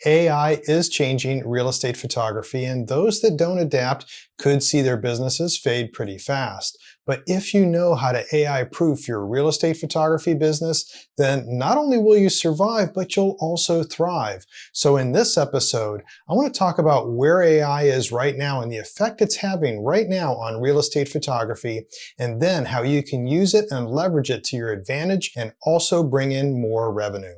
AI is changing real estate photography, and those that don't adapt could see their businesses fade pretty fast. But if you know how to AI proof your real estate photography business, then not only will you survive, but you'll also thrive. So in this episode, I want to talk about where AI is right now and the effect it's having right now on real estate photography, and then how you can use it and leverage it to your advantage and also bring in more revenue.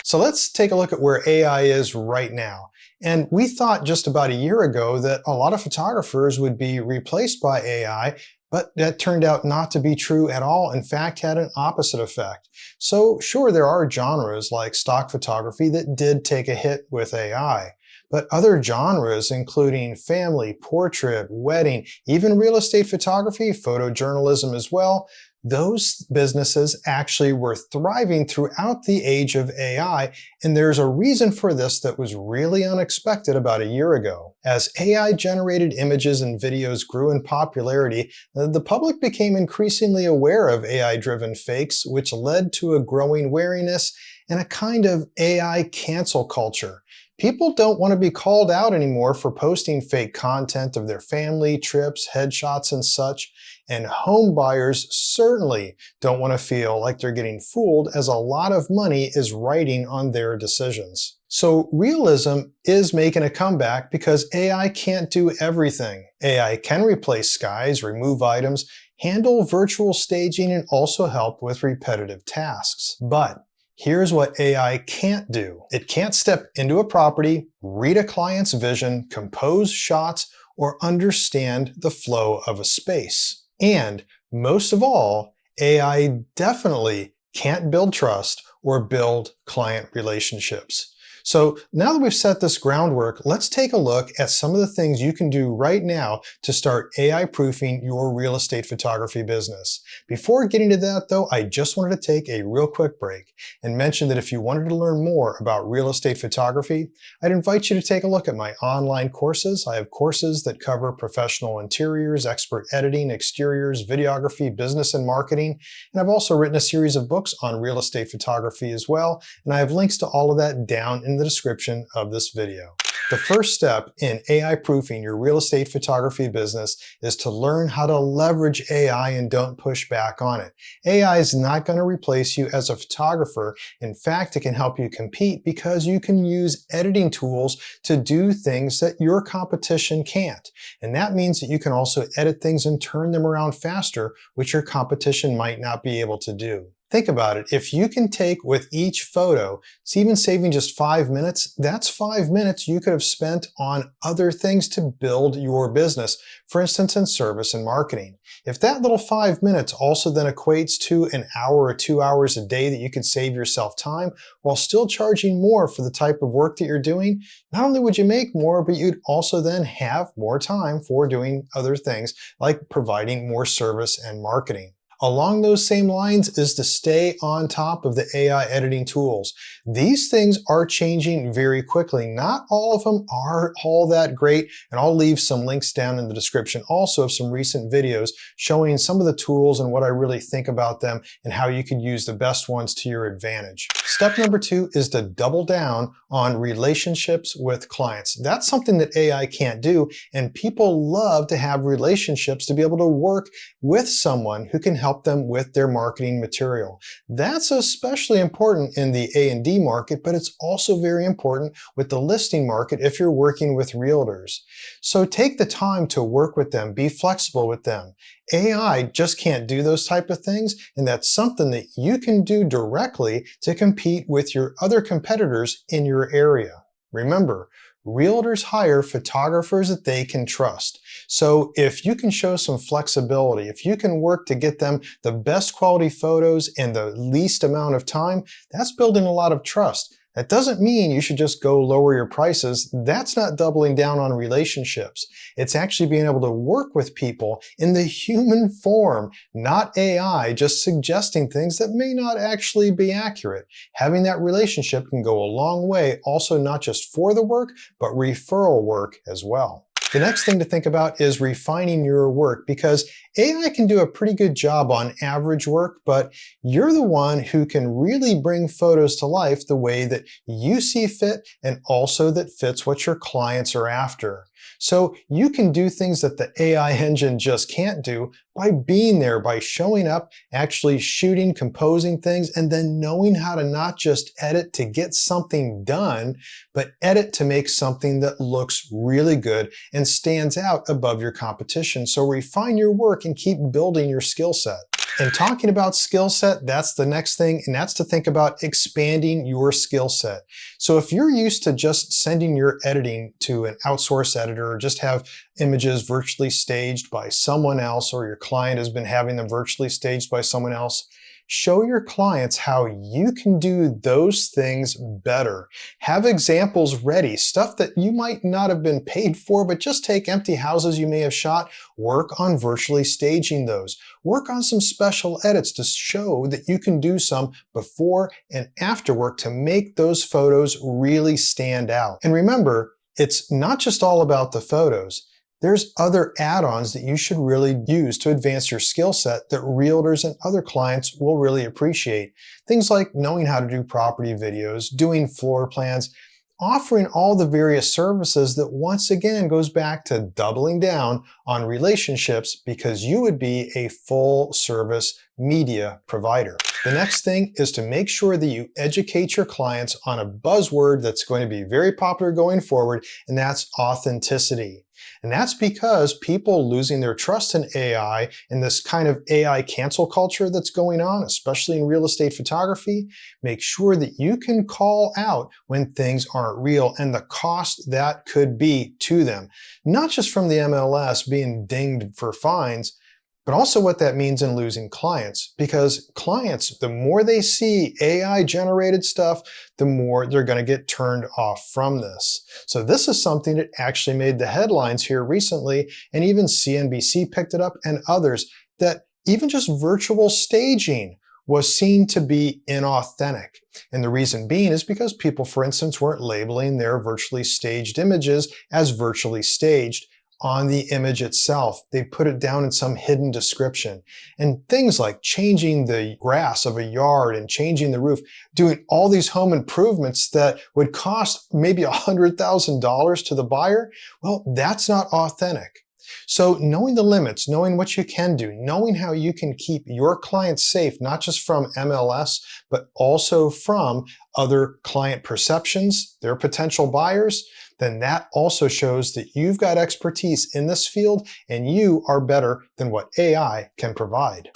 So let's take a look at where AI is right now. And we thought just about a year ago that a lot of photographers would be replaced by AI, but that turned out not to be true at all. In fact, had an opposite effect. So sure, there are genres like stock photography that did take a hit with AI. But other genres, including family, portrait, wedding, even real estate photography, photojournalism as well, those businesses actually were thriving throughout the age of AI, and there's a reason for this that was really unexpected about a year ago. As AI-generated images and videos grew in popularity, the public became increasingly aware of AI-driven fakes, which led to a growing wariness and a kind of AI cancel culture. People don't want to be called out anymore for posting fake content of their family, trips, headshots, and such. And home buyers certainly don't want to feel like they're getting fooled, as a lot of money is riding on their decisions. So realism is making a comeback because AI can't do everything. AI can replace skies, remove items, handle virtual staging, and also help with repetitive tasks. But here's what AI can't do. It can't step into a property, read a client's vision, compose shots, or understand the flow of a space. And most of all, AI definitely can't build trust or build client relationships. So now that we've set this groundwork, let's take a look at some of the things you can do right now to start AI proofing your real estate photography business. Before getting to that though, I just wanted to take a real quick break and mention that if you wanted to learn more about real estate photography, I'd invite you to take a look at my online courses. I have courses that cover professional interiors, expert editing, exteriors, videography, business and marketing, and I've also written a series of books on real estate photography as well, and I have links to all of that down in the description of this video. The first step in AI proofing your real estate photography business is to learn how to leverage AI and don't push back on it. AI is not going to replace you as a photographer. In fact, it can help you compete because you can use editing tools to do things that your competition can't. And that means that you can also edit things and turn them around faster, which your competition might not be able to do. Think about it. If you can take with each photo, it's even saving just 5 minutes, that's 5 minutes you could have spent on other things to build your business, for instance, in service and marketing. If that little 5 minutes also then equates to an hour or 2 hours a day that you could save yourself time while still charging more for the type of work that you're doing, not only would you make more, but you'd also then have more time for doing other things like providing more service and marketing. Along those same lines is to stay on top of the AI editing tools. These things are changing very quickly. Not all of them are all that great, and I'll leave some links down in the description also of some recent videos showing some of the tools and what I really think about them and how you can use the best ones to your advantage. Step number 2 is to double down on relationships with clients. That's something that AI can't do, and people love to have relationships to be able to work with someone who can help them with their marketing material. That's especially important in the A&D market, but it's also very important with the listing market if you're working with realtors. So take the time to work with them, be flexible with them. AI just can't do those type of things, and that's something that you can do directly to compete with your other competitors in your area. Remember, realtors hire photographers that they can trust. So if you can show some flexibility, if you can work to get them the best quality photos in the least amount of time, that's building a lot of trust. That doesn't mean you should just go lower your prices. That's not doubling down on relationships. It's actually being able to work with people in the human form, not AI just suggesting things that may not actually be accurate. Having that relationship can go a long way, also not just for the work, but referral work as well. The next thing to think about is refining your work, because AI can do a pretty good job on average work, but you're the one who can really bring photos to life the way that you see fit and also that fits what your clients are after. So you can do things that the AI engine just can't do by being there, by showing up, actually shooting, composing things, and then knowing how to not just edit to get something done, but edit to make something that looks really good and stands out above your competition. So refine your work and keep building your skill set. And talking about skill set, that's the next thing, and that's to think about expanding your skill set. So if you're used to just sending your editing to an outsourced editor, or just have images virtually staged by someone else, or your client has been having them virtually staged by someone else, show your clients how you can do those things better. Have examples ready, stuff that you might not have been paid for, but just take empty houses you may have shot, work on virtually staging those. Work on some special edits to show that you can do some before and after work to make those photos really stand out. And remember, it's not just all about the photos. There's other add-ons that you should really use to advance your skill set that realtors and other clients will really appreciate. Things like knowing how to do property videos, doing floor plans, offering all the various services that once again goes back to doubling down on relationships, because you would be a full service media provider. The next thing is to make sure that you educate your clients on a buzzword that's going to be very popular going forward, and that's authenticity. And that's because people losing their trust in AI and this kind of AI cancel culture that's going on, especially in real estate photography, make sure that you can call out when things aren't real and the cost that could be to them. Not just from the MLS being dinged for fines, but also what that means in losing clients. Because clients, the more they see AI generated stuff, the more they're going to get turned off from this. So this is something that actually made the headlines here recently, and even CNBC picked it up and others, that even just virtual staging was seen to be inauthentic. And the reason being is because people, for instance, weren't labeling their virtually staged images as virtually staged on the image itself. They put it down in some hidden description. And things like changing the grass of a yard and changing the roof, doing all these home improvements that would cost maybe $100,000 to the buyer, well, that's not authentic. So knowing the limits, knowing what you can do, knowing how you can keep your clients safe, not just from MLS, but also from other client perceptions, their potential buyers, then that also shows that you've got expertise in this field and you are better than what AI can provide.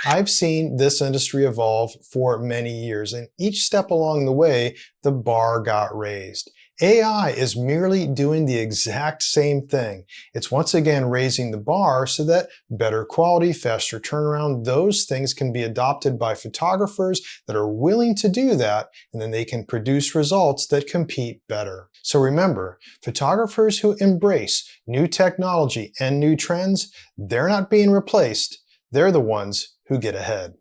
I've seen this industry evolve for many years, and each step along the way, the bar got raised. AI is merely doing the exact same thing. It's once again raising the bar so that better quality, faster turnaround, those things can be adopted by photographers that are willing to do that, and then they can produce results that compete better. So remember, photographers who embrace new technology and new trends, they're not being replaced. They're the ones who get ahead.